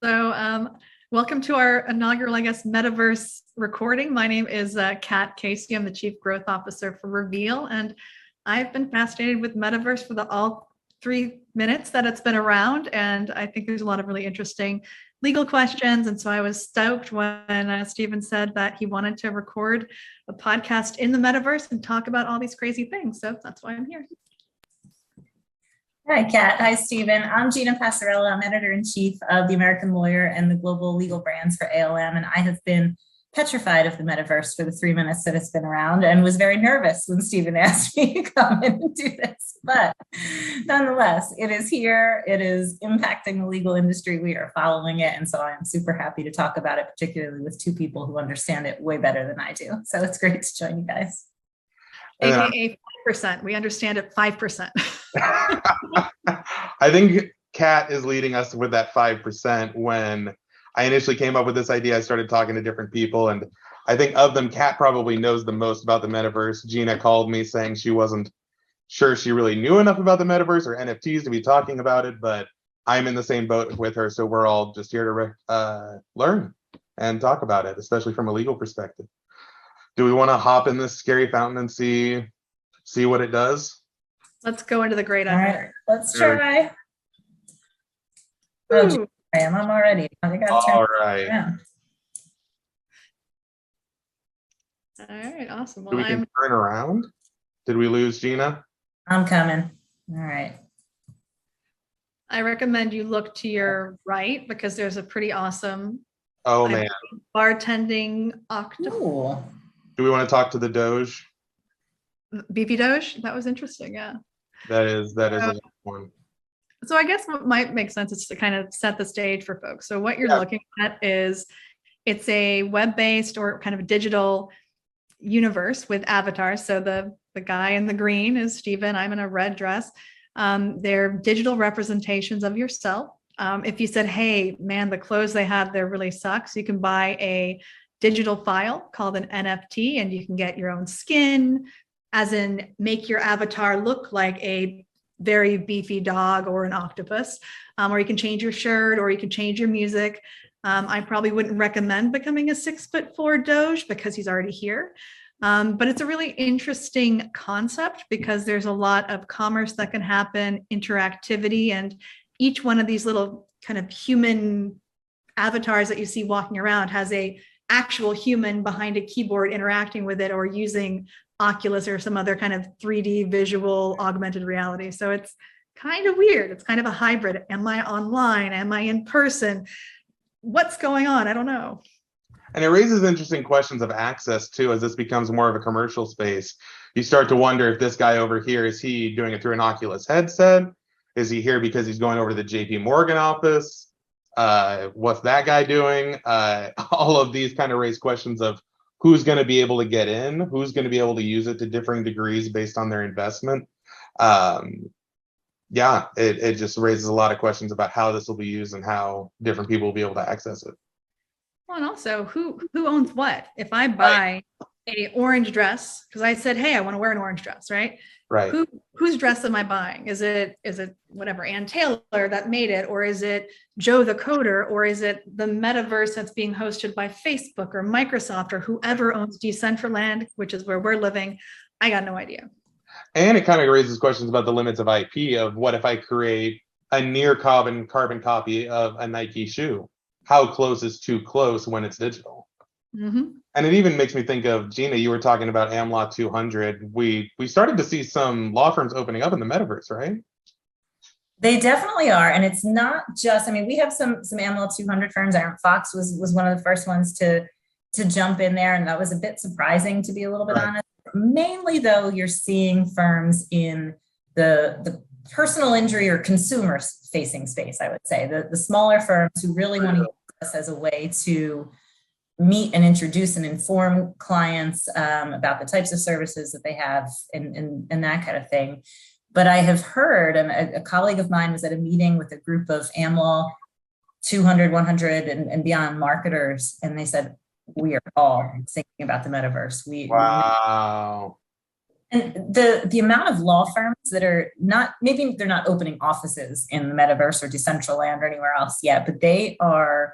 So, welcome to our inaugural, I guess, Metaverse recording. My name is Kat Casey. I'm the Chief Growth Officer for Reveal, and I've been fascinated with Metaverse for the all 3 minutes that it's been around. And I think there's a lot of really interesting legal questions. And so I was stoked when Stephen said that he wanted to record a podcast in the Metaverse and talk about all these crazy things. So that's why I'm here. Hi, Kat. Hi, Stephen. I'm Gina Passarella. I'm editor-in-chief of The American Lawyer and the global legal brands for ALM. And I have been petrified of the metaverse for the 3 minutes that it's been around and was very nervous when Stephen asked me to come in and do this. But nonetheless, it is here. It is impacting the legal industry. We are following it. And so I am super happy to talk about it, particularly with two people who understand it way better than I do. So it's great to join you guys. AKA 5%. We understand it 5%. I think Kat is leading us with that 5%. When I initially came up with this idea, I started talking to different people, and I think of them, Kat probably knows the most about the metaverse. Gina called me saying she wasn't sure she really knew enough about the metaverse or NFTs to be talking about it, but I'm in the same boat with her, so we're all just here to learn and talk about it, especially from a legal perspective. Do we want to hop in this scary fountain and see what it does? Let's go into the great All unknown. right, let's try. Oh, I'm already. I think I've All right. around. All right, awesome. So Well, we can turn around. Did we lose Gina? I'm coming. All right. I recommend you look to your right because there's a pretty awesome Man. bartending octopus. Ooh. Do we want to talk to the Doge? Beefy Doge. That was interesting. Yeah. That is a one. So I guess what might make sense is to kind of set the stage for folks. So what you're looking at is it's a web-based or kind of a digital universe with avatars. So the guy in the green is Stephen. I'm in a red dress. They're digital representations of yourself. If you said, hey, man, the clothes they have there really sucks, you can buy a digital file called an NFT, and you can get your own skin, as in make your avatar look like a very beefy dog or an octopus, or you can change your shirt, or you can change your music. I probably wouldn't recommend becoming a 6'4" Doge because he's already here. But it's a really interesting concept because there's a lot of commerce that can happen, interactivity, and each one of these little kind of human avatars that you see walking around has a actual human behind a keyboard interacting with it or using Oculus or some other kind of 3D visual augmented reality. So it's kind of weird. It's kind of a hybrid. Am I online? Am I in person? What's going on? I don't know. And it raises interesting questions of access too, as this becomes more of a commercial space. You start to wonder if this guy over here, is he doing it through an Oculus headset? Is he here because he's going over to the JP Morgan office? What's that guy doing? All of these kind of raise questions of who's going to be able to get in, who's going to be able to use it to differing degrees based on their investment. It just raises a lot of questions about how this will be used and how different people will be able to access it. Well, and also who owns what? If I buy a orange dress, because I said, hey, I want to wear an orange dress, right? Right. Whose dress am I buying? Is it whatever Ann Taylor that made it, or is it Joe the coder, or is it the metaverse that's being hosted by Facebook or Microsoft or whoever owns Decentraland, which is where we're living? I got no idea. And it kind of raises questions about the limits of IP. Of what if I create a near carbon copy of a Nike shoe? How close is too close when it's digital? Mm-hmm. And it even makes me think of, Gina, you were talking about AmLaw 200. We started to see some law firms opening up in the metaverse, right? They definitely are. And it's not just, I mean, we have some AmLaw 200 firms. Iron Fox was one of the first ones to jump in there. And that was a bit surprising, to be a little bit honest. Mainly, though, you're seeing firms in the personal injury or consumer facing space, I would say. The smaller firms who really want to use this as a way to meet and introduce and inform clients about the types of services that they have and that kind of thing. But I have heard, and a colleague of mine was at a meeting with a group of AmLaw 200, 100 and beyond marketers, and they said, we are all thinking about the metaverse. Wow. And the amount of law firms that are not, maybe they're not opening offices in the metaverse or Decentraland or anywhere else yet, but they are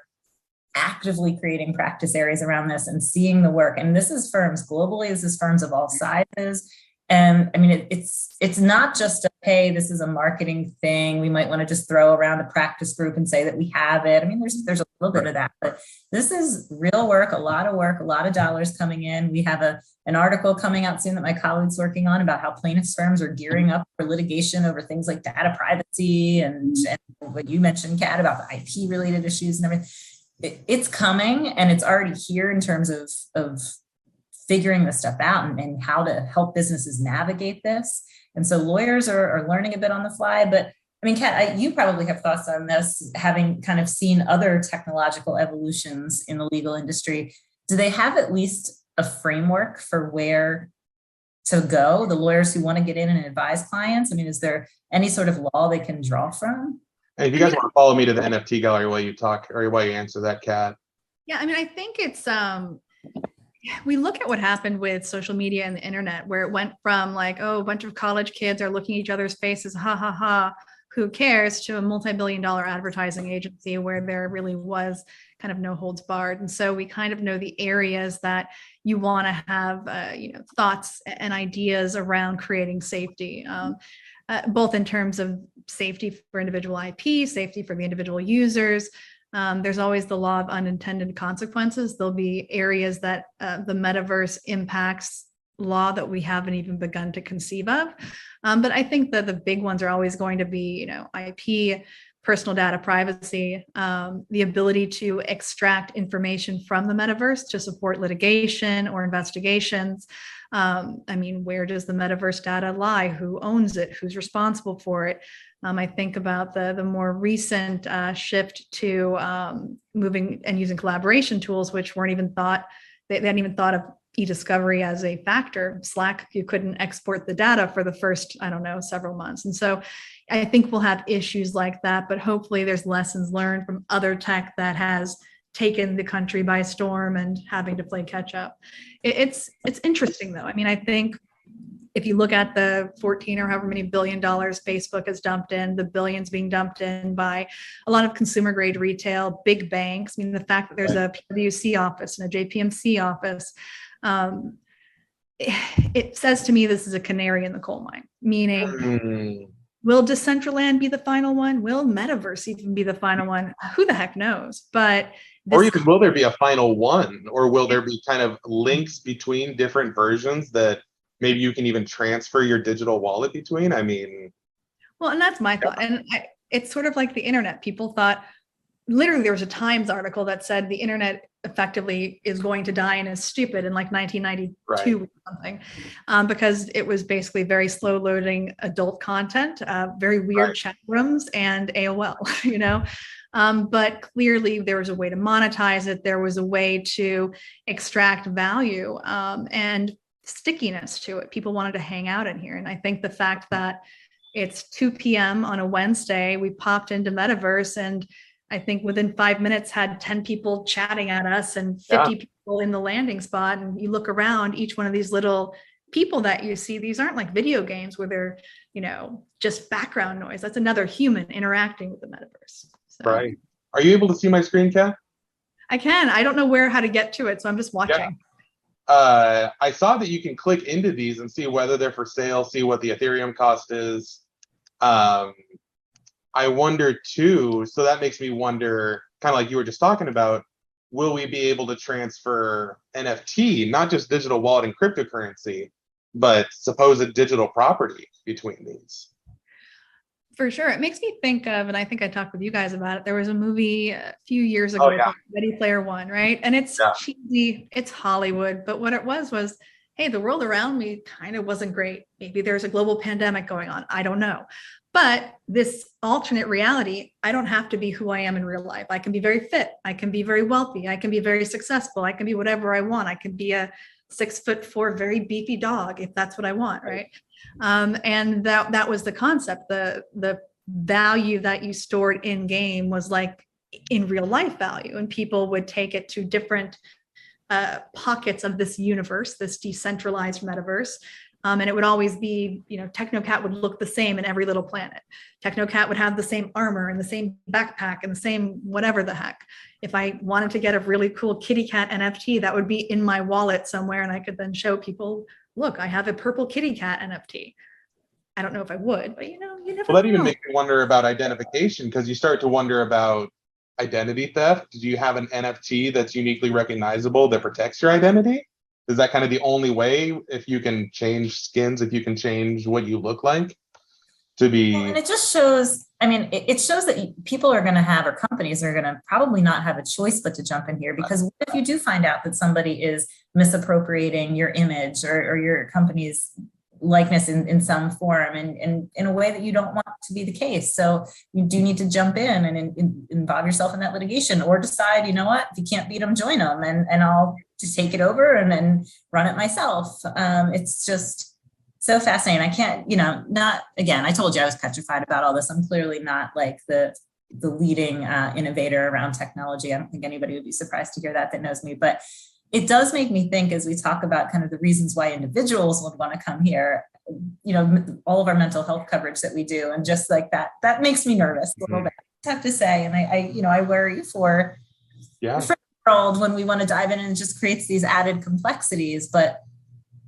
actively creating practice areas around this and seeing the work. And this is firms globally, this is firms of all sizes. And I mean, it's not just a, hey, this is a marketing thing. We might want to just throw around a practice group and say that we have it. I mean, there's a little bit of that, but this is real work, a lot of dollars coming in. We have an article coming out soon that my colleague's working on about how plaintiffs firms are gearing up for litigation over things like data privacy and what you mentioned, Kat, about the IP related issues and everything. It's coming, and it's already here in terms of figuring this stuff out and how to help businesses navigate this. And so lawyers are learning a bit on the fly. But I mean, Kat, you probably have thoughts on this, having kind of seen other technological evolutions in the legal industry. Do they have at least a framework for where to go, the lawyers who want to get in and advise clients? I mean, is there any sort of law they can draw from? And if you guys want to follow me to the NFT gallery while you talk or while you answer that, Kat. Yeah, I mean, I think it's we look at what happened with social media and the internet, where it went from like, oh, a bunch of college kids are looking at each other's faces, ha ha ha, who cares, to a multi-billion-dollar advertising agency where there really was kind of no holds barred. And so we kind of know the areas that you want to have, thoughts and ideas around creating safety. Both in terms of safety for individual IP, safety for the individual users. There's always the law of unintended consequences. There'll be areas that the metaverse impacts law that we haven't even begun to conceive of. But I think that the big ones are always going to be, IP, personal data privacy, the ability to extract information from the metaverse to support litigation or investigations. I mean, where does the metaverse data lie? Who owns it? Who's responsible for it? I think about the more recent shift to moving and using collaboration tools, which weren't even thought, they hadn't even thought of e-discovery as a factor. Slack, you couldn't export the data for the first, several months. And so I think we'll have issues like that, but hopefully there's lessons learned from other tech that has taken the country by storm and having to play catch up. It's interesting though. I mean, I think if you look at the 14 or however many $billion Facebook has dumped in, the billions being dumped in by a lot of consumer grade retail, big banks. I mean, the fact that there's a PwC office and a JPMC office, it says to me this is a canary in the coal mine, meaning will Decentraland be the final one? Will Metaverse even be the final one? Who the heck knows? But or even will there be a final one? Or will there be kind of links between different versions that maybe you can even transfer your digital wallet between? I mean. Well, and that's my thought. And it's sort of like the internet. People thought, literally there was a Times article that said the internet effectively is going to die and is stupid in like 1992 or something, because it was basically very slow loading adult content, very weird chat rooms and AOL, but clearly there was a way to monetize it. There was a way to extract value and stickiness to it. People wanted to hang out in here. And I think the fact that it's 2 p.m. on a Wednesday, we popped into Metaverse, and I think within 5 minutes had 10 people chatting at us and 50 people in the landing spot. And you look around, each one of these little people that you see, these aren't like video games where they're, just background noise. That's another human interacting with the metaverse. So. Right. Are you able to see my screen, Kat? I can. I don't know how to get to it, so I'm just watching. Yeah. I saw that you can click into these and see whether they're for sale, see what the Ethereum cost is. I wonder too, so that makes me wonder, kind of like you were just talking about, will we be able to transfer NFT, not just digital wallet and cryptocurrency, but supposed digital property between these? For sure. It makes me think of, and I think I talked with you guys about it, there was a movie a few years ago called Ready Player One, right? And it's cheesy, it's Hollywood, but what it was, hey, the world around me kind of wasn't great. Maybe there's a global pandemic going on. I don't know. But this alternate reality, I don't have to be who I am in real life. I can be very fit. I can be very wealthy. I can be very successful. I can be whatever I want. I can be a 6'4", very beefy dog if that's what I want, right? And that was the concept. The value that you stored in game was like in real life value, and people would take it to different pockets of this universe, this decentralized metaverse. And it would always be, Technocat would look the same in every little planet. Technocat would have the same armor and the same backpack and the same whatever the heck. If I wanted to get a really cool kitty cat NFT, that would be in my wallet somewhere, and I could then show people, look, I have a purple kitty cat NFT. I don't know if I would, but you never Well, that even know. makes me wonder about identification, because you start to wonder about identity theft. Do you have an NFT that's uniquely recognizable that protects your identity? Is that kind of the only way, if you can change skins, if you can change what you look like, to be? Well, and it just shows, I mean, it shows that people are going to have, or companies are going to probably not have a choice but to jump in here, because what if you do find out that somebody is misappropriating your image or your company's likeness in some form, and in a way that you don't want to be the case? So you do need to jump in and involve yourself in that litigation, or decide, you know what, if you can't beat them, join them, and I'll just take it over and then run it myself. It's just so fascinating. I can't, not, again, I told you I was petrified about all this. I'm clearly not like the leading innovator around technology. I don't think anybody would be surprised to hear that knows me, but it does make me think, as we talk about kind of the reasons why individuals would want to come here, all of our mental health coverage that we do, and just like that makes me nervous a little bit, I have to say. And I worry for the world when we want to dive in, and it just creates these added complexities. But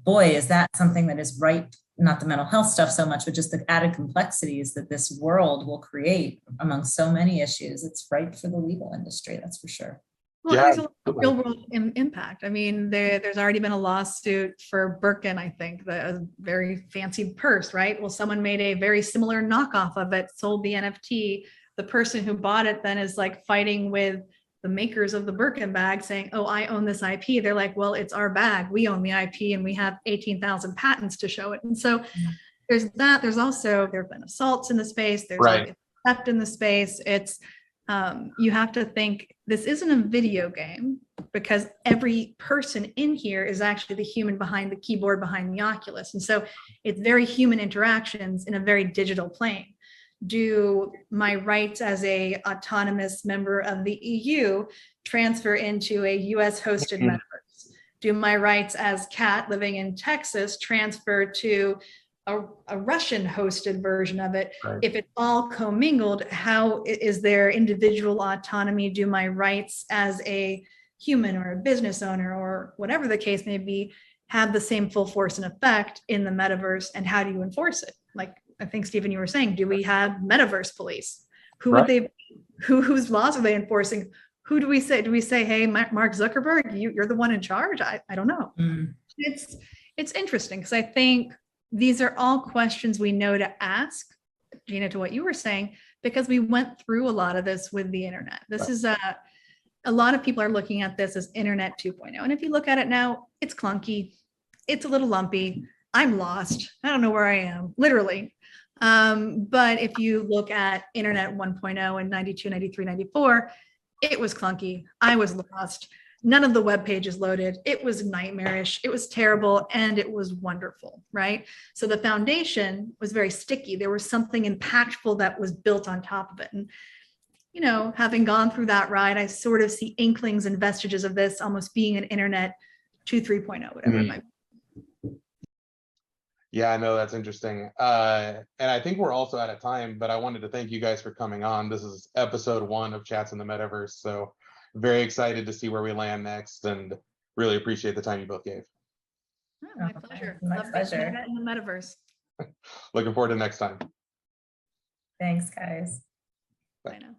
boy, is that something that is ripe, not the mental health stuff so much, but just the added complexities that this world will create among so many issues. It's ripe for the legal industry, that's for sure. Well, there's a real world impact. I mean, there's already been a lawsuit for Birkin, I think, a very fancy purse, right? Well, someone made a very similar knockoff of it, sold the NFT. The person who bought it then is like fighting with the makers of the Birkin bag, saying, oh, I own this IP. They're like, well, it's our bag. We own the IP, and we have 18,000 patents to show it. And so there's that. There's also, there have been assaults in the space. There's theft in the space. It's, you have to think, this isn't a video game, because every person in here is actually the human behind the keyboard, behind the Oculus. And so it's very human interactions in a very digital plane. Do my rights as a autonomous member of the EU transfer into a US hosted metaverse? Do my rights as Kat living in Texas transfer to a Russian hosted version of it? Right. If it's all commingled, how is there individual autonomy? Do my rights as a human or a business owner, or whatever the case may be, have the same full force and effect in the metaverse? And how do you enforce it? Like, I think, Stephen, you were saying, do we have metaverse police? Who would they, whose laws are they enforcing? Who do we say? Do we say, hey, Mark Zuckerberg, you're the one in charge? I don't know. It's interesting, because I think these are all questions we know to ask, Gina, to what you were saying, because we went through a lot of this with the internet. This is a lot of people are looking at this as internet 2.0. And if you look at it now, it's clunky. It's a little lumpy. I'm lost. I don't know where I am, literally. But if you look at internet 1.0 in 92, 93, 94, it was clunky. I was lost. None of the web pages loaded. It was nightmarish. It was terrible, and it was wonderful, right? So the foundation was very sticky. There was something impactful that was built on top of it. And, having gone through that ride, I sort of see inklings and vestiges of this almost being an internet 2, 3.0, whatever it might be. Yeah, I know, that's interesting. And I think we're also out of time, but I wanted to thank you guys for coming on. This is episode 1 of Chats in the Metaverse. So very excited to see where we land next, and really appreciate the time you both gave. Oh, my pleasure. My Love pleasure. in the metaverse. Looking forward to next time. Thanks, guys. Bye now.